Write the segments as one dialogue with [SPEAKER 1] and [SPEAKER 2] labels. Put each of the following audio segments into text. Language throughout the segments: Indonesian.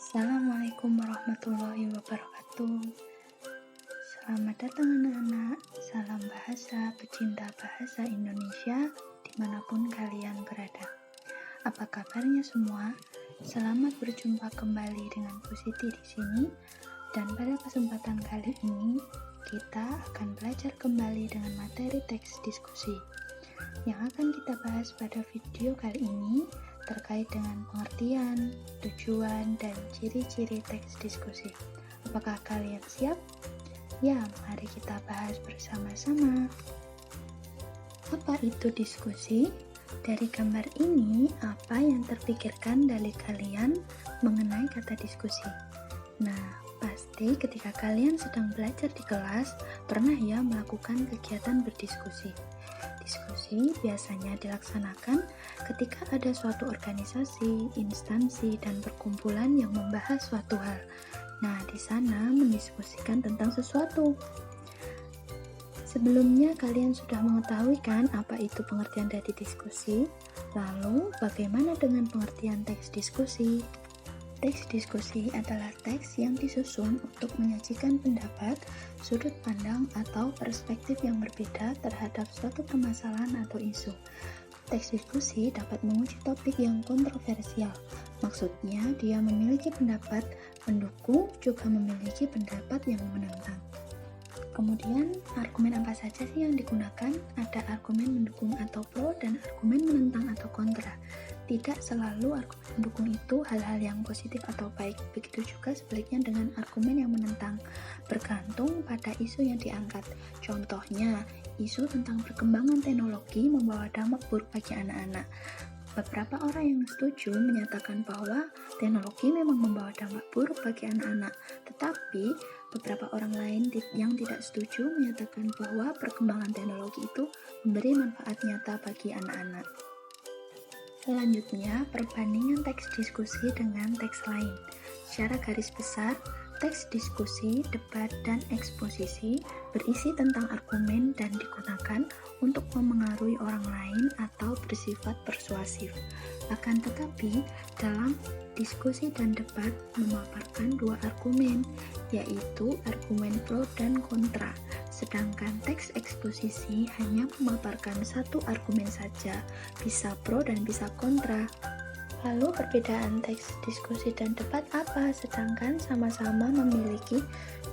[SPEAKER 1] Assalamualaikum warahmatullahi wabarakatuh. Selamat datang anak-anak. Salam bahasa, pecinta bahasa Indonesia dimanapun kalian berada. Apa kabarnya semua? Selamat berjumpa kembali dengan Bu Siti di sini. Dan pada kesempatan kali ini kita akan belajar kembali dengan materi teks diskusi. Yang akan kita bahas pada video kali ini terkait dengan pengertian, tujuan, dan ciri-ciri teks diskusi. Apakah kalian siap? Ya, mari kita bahas bersama-sama. Apa itu diskusi? Dari gambar ini, apa yang terpikirkan dari kalian mengenai kata diskusi? Nah, pasti ketika kalian sedang belajar di kelas, pernah ya melakukan kegiatan berdiskusi. Diskusi biasanya dilaksanakan ketika ada suatu organisasi, instansi, dan perkumpulan yang membahas suatu hal. Nah, di sana mendiskusikan tentang sesuatu. Sebelumnya kalian sudah mengetahui kan apa itu pengertian dari diskusi? Lalu, bagaimana dengan pengertian teks diskusi? Teks diskusi adalah teks yang disusun untuk menyajikan pendapat, sudut pandang, atau perspektif yang berbeda terhadap suatu permasalahan atau isu. Teks diskusi dapat menguji topik yang kontroversial. Maksudnya, dia memiliki pendapat mendukung, juga memiliki pendapat yang menentang. Kemudian, argumen apa saja sih yang digunakan? Ada argumen mendukung atau pro dan argumen menentang atau kontra. Tidak selalu argumen mendukung itu hal-hal yang positif atau baik. Begitu juga sebaliknya dengan argumen yang menentang. Bergantung pada isu yang diangkat. Contohnya, isu tentang perkembangan teknologi membawa dampak buruk bagi anak-anak. Beberapa orang yang setuju menyatakan bahwa teknologi memang membawa dampak buruk bagi anak-anak, tetapi beberapa orang lain yang tidak setuju menyatakan bahwa perkembangan teknologi itu memberi manfaat nyata bagi anak-anak. Selanjutnya, perbandingan teks diskusi dengan teks lain. Secara garis besar, teks diskusi, debat, dan eksposisi berisi tentang argumen dan digunakan untuk memengaruhi orang lain atau bersifat persuasif. Akan tetapi, dalam diskusi dan debat memaparkan dua argumen, yaitu argumen pro dan kontra. Sedangkan teks eksposisi hanya memaparkan satu argumen saja, bisa pro dan bisa kontra. Lalu perbedaan teks diskusi dan debat apa? Sedangkan sama-sama memiliki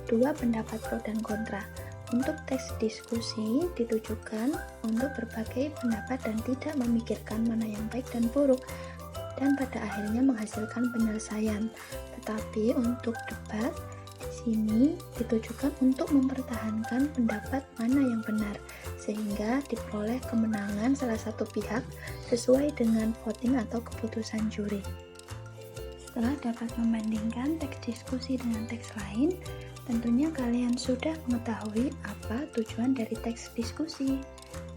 [SPEAKER 1] dua pendapat pro dan kontra. Untuk teks diskusi ditujukan untuk berbagai pendapat dan tidak memikirkan mana yang baik dan buruk, dan pada akhirnya menghasilkan penyelesaian. Tetapi untuk debat di sini ditujukan untuk mempertahankan pendapat mana yang benar, sehingga diperoleh kemenangan salah satu pihak sesuai dengan voting atau keputusan juri. Setelah dapat membandingkan teks diskusi dengan teks lain, tentunya kalian sudah mengetahui apa tujuan dari teks diskusi.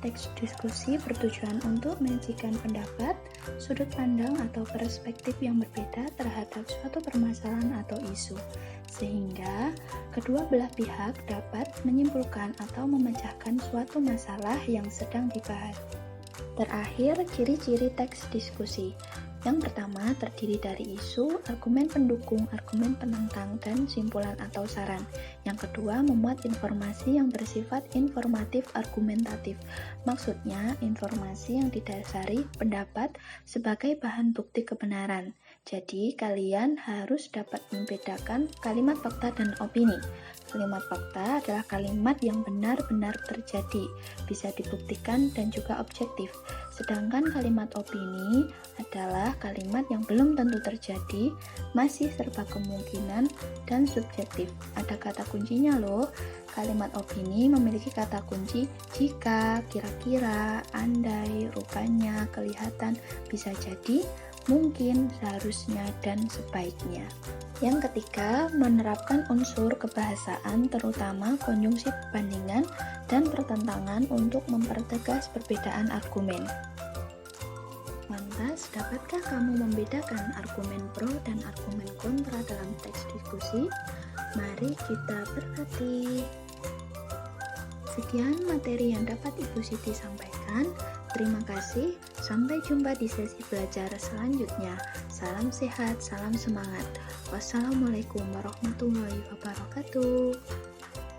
[SPEAKER 1] Teks diskusi bertujuan untuk menyajikan pendapat, sudut pandang, atau perspektif yang berbeda terhadap suatu permasalahan atau isu, sehingga kedua belah pihak dapat menyimpulkan atau memecahkan suatu masalah yang sedang dibahas. Terakhir, ciri-ciri teks diskusi. Yang pertama terdiri dari isu, argumen pendukung, argumen penentang, dan simpulan atau saran. Yang kedua memuat informasi yang bersifat informatif argumentatif. Maksudnya informasi yang didasari pendapat sebagai bahan bukti kebenaran. Jadi kalian harus dapat membedakan kalimat fakta dan opini. Kalimat fakta adalah kalimat yang benar-benar terjadi, bisa dibuktikan dan juga objektif. Sedangkan kalimat opini adalah kalimat yang belum tentu terjadi, masih serba kemungkinan, dan subjektif. Ada kata kuncinya loh. Kalimat opini memiliki kata kunci jika, kira-kira, andai, rupanya, kelihatan, bisa jadi, mungkin, seharusnya, dan sebaiknya. Yang ketiga, menerapkan unsur kebahasaan terutama konjungsi perbandingan dan pertentangan untuk mempertegas perbedaan argumen. Lantas, dapatkah kamu membedakan argumen pro dan argumen kontra dalam teks diskusi? Mari kita berlatih. Sekian materi yang dapat Ibu Siti sampaikan. Terima kasih. Sampai jumpa di sesi belajar selanjutnya. Salam sehat, salam semangat. Wassalamualaikum warahmatullahi wabarakatuh.